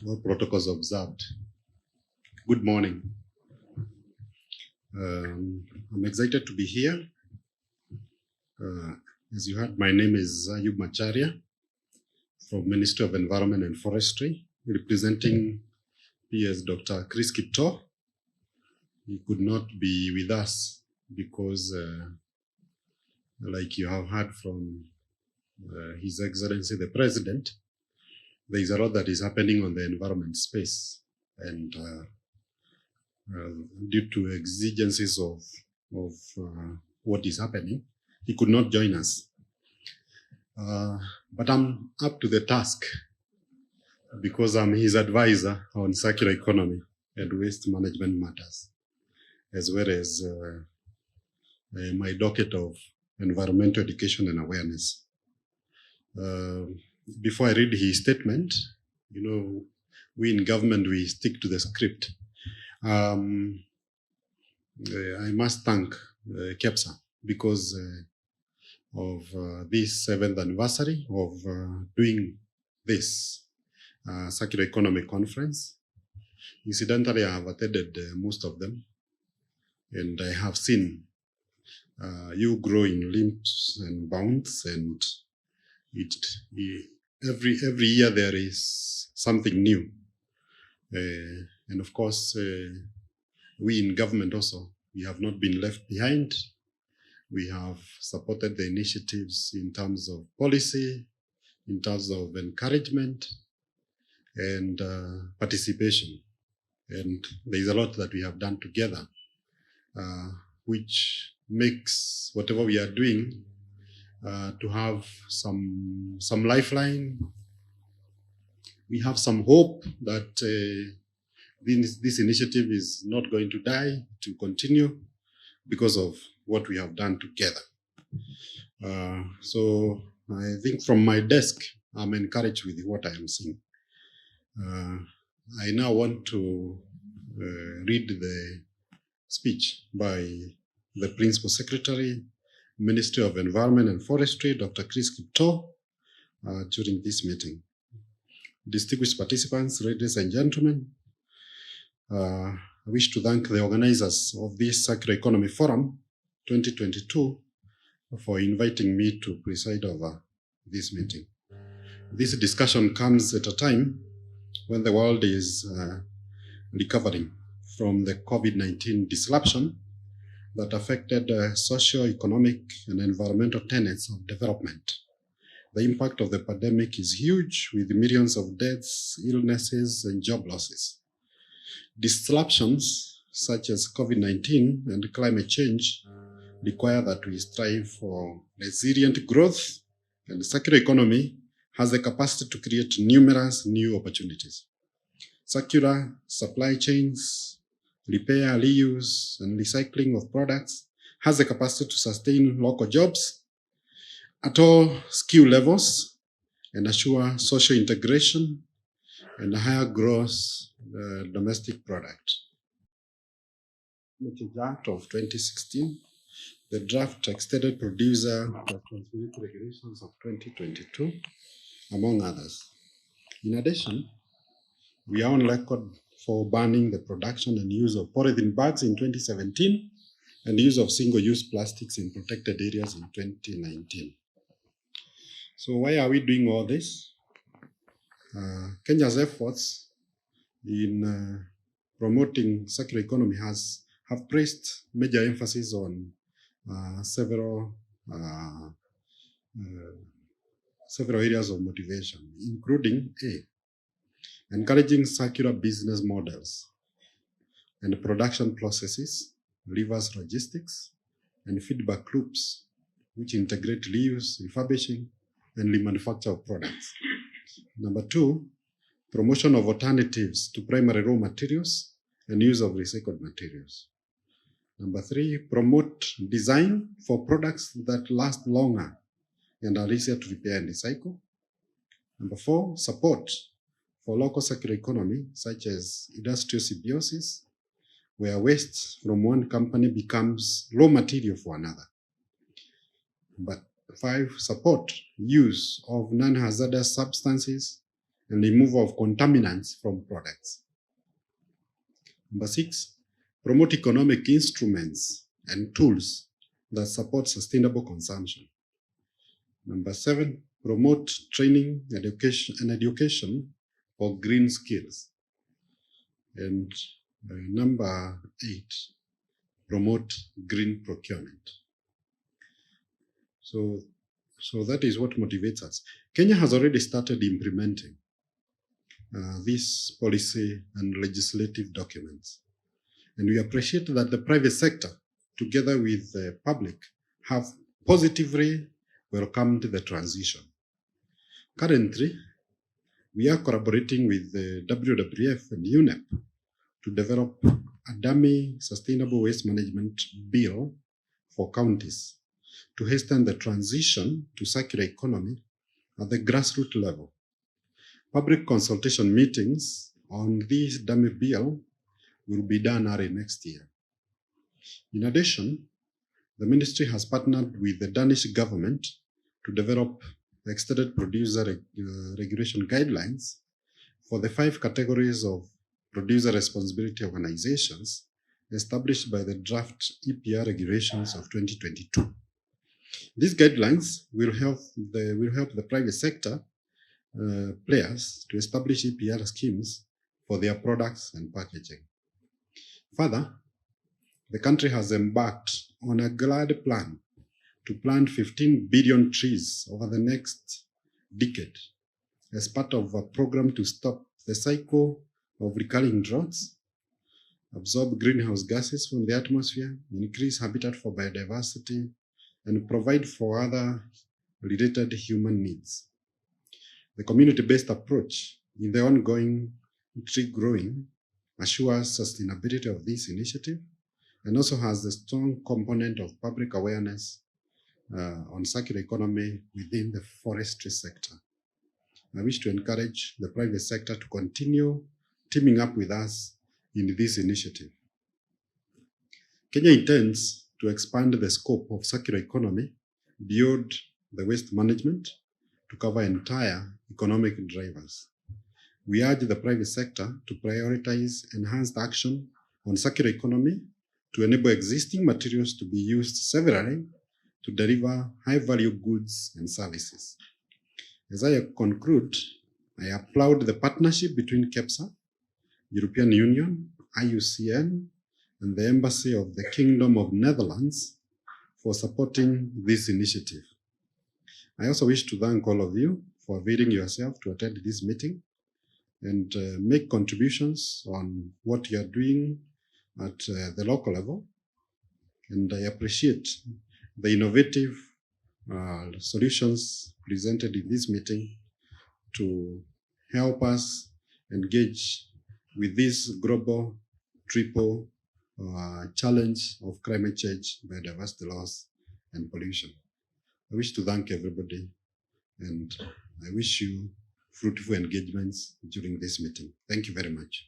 All protocols observed. Good morning. I'm excited to be here. As you heard, my name is Ayub Macharia from Ministry of Environment and Forestry, representing PS Dr. Chris Kipto. He could not be with us because, like you have heard from His Excellency the President, there is a lot that is happening on the environment space, and due to exigencies of what is happening, he could not join us. But I'm up to the task because I'm his advisor on circular economy and waste management matters, as well as my docket of environmental education and awareness. Before I read his statement, you know, we in government, we stick to the script. I must thank KEPSA because of this 7th anniversary of doing this circular economy conference. Incidentally, I have attended most of them, and I have seen you grow in leaps and bounds, and every year there is something new. And of course, we in government also, we have not been left behind. We have supported the initiatives in terms of policy, in terms of encouragement and participation. And there is a lot that we have done together, which makes whatever we are doing to have some lifeline. We have some hope that this initiative is not going to die, to continue because of what we have done together. So I think from my desk, I'm encouraged with what I am seeing. I now want to read the speech by the Principal Secretary, Ministry of Environment and Forestry, Dr. Chris Kipto, during this meeting. Distinguished participants, ladies and gentlemen, I wish to thank the organizers of this Circular Economy Forum 2022 for inviting me to preside over this meeting. This discussion comes at a time when the world is recovering from the COVID-19 disruption that affected socio-economic and environmental tenets of development. The impact of the pandemic is huge, with millions of deaths, illnesses, and job losses. Disruptions such as COVID-19 and climate change require that we strive for resilient growth, and the circular economy has the capacity to create numerous new opportunities. Circular supply chains, repair, reuse, and recycling of products has the capacity to sustain local jobs at all skill levels and assure social integration and higher gross domestic product. Act of 2016, the draft extended producer responsibility regulations of 2022, among others. In addition, we are on record for banning the production and use of polythene bags in 2017 and the use of single-use plastics in protected areas in 2019. So why are we doing all this? Kenya's efforts in promoting circular economy have placed major emphasis on several areas of motivation, including encouraging circular business models and production processes, reverse logistics, and feedback loops, which integrate reuse, refurbishing, and remanufacture of products. Number 2, promotion of alternatives to primary raw materials and use of recycled materials. Number 3, promote design for products that last longer and are easier to repair and recycle. Number 4, support for local circular economy, such as industrial symbiosis, where waste from one company becomes raw material for another. Number 5, support use of non-hazardous substances and removal of contaminants from products. Number 6, promote economic instruments and tools that support sustainable consumption. Number 7, promote training, education for green skills. And number 8, promote green procurement. So that is what motivates us. Kenya has already started implementing these policy and legislative documents. And we appreciate that the private sector, together with the public, have positively welcomed the transition. Currently, we are collaborating with the WWF and UNEP to develop a dummy sustainable waste management bill for counties to hasten the transition to circular economy at the grassroots level. Public consultation meetings on this dummy bill will be done early next year. In addition, the ministry has partnered with the Danish Government to develop extended producer regulation guidelines for the 5 categories of producer responsibility organizations established by the draft EPR Regulations of 2022. These guidelines will help the private sector players to establish EPR schemes for their products and packaging. Further, the country has embarked on a glad plan to plant 15 billion trees over the next decade as part of a program to stop the cycle of recurring droughts, absorb greenhouse gases from the atmosphere, increase habitat for biodiversity, and provide for other related human needs. The community-based approach in the ongoing tree growing assures sustainability of this initiative and also has a strong component of public awareness on circular economy within the forestry sector. I wish to encourage the private sector to continue teaming up with us in this initiative. Kenya intends to expand the scope of circular economy beyond the waste management to cover entire economic drivers. We urge the private sector to prioritize enhanced action on circular economy to enable existing materials to be used severally to deliver high-value goods and services. As I conclude, I applaud the partnership between KEPSA, European Union, IUCN, and the Embassy of the Kingdom of Netherlands for supporting this initiative. I also wish to thank all of you for availing yourself to attend this meeting and make contributions on what you are doing at the local level. And I appreciate the innovative solutions presented in this meeting to help us engage with this global triple challenge of climate change, biodiversity loss, and pollution. I wish to thank everybody, and I wish you fruitful engagements during this meeting. Thank you very much.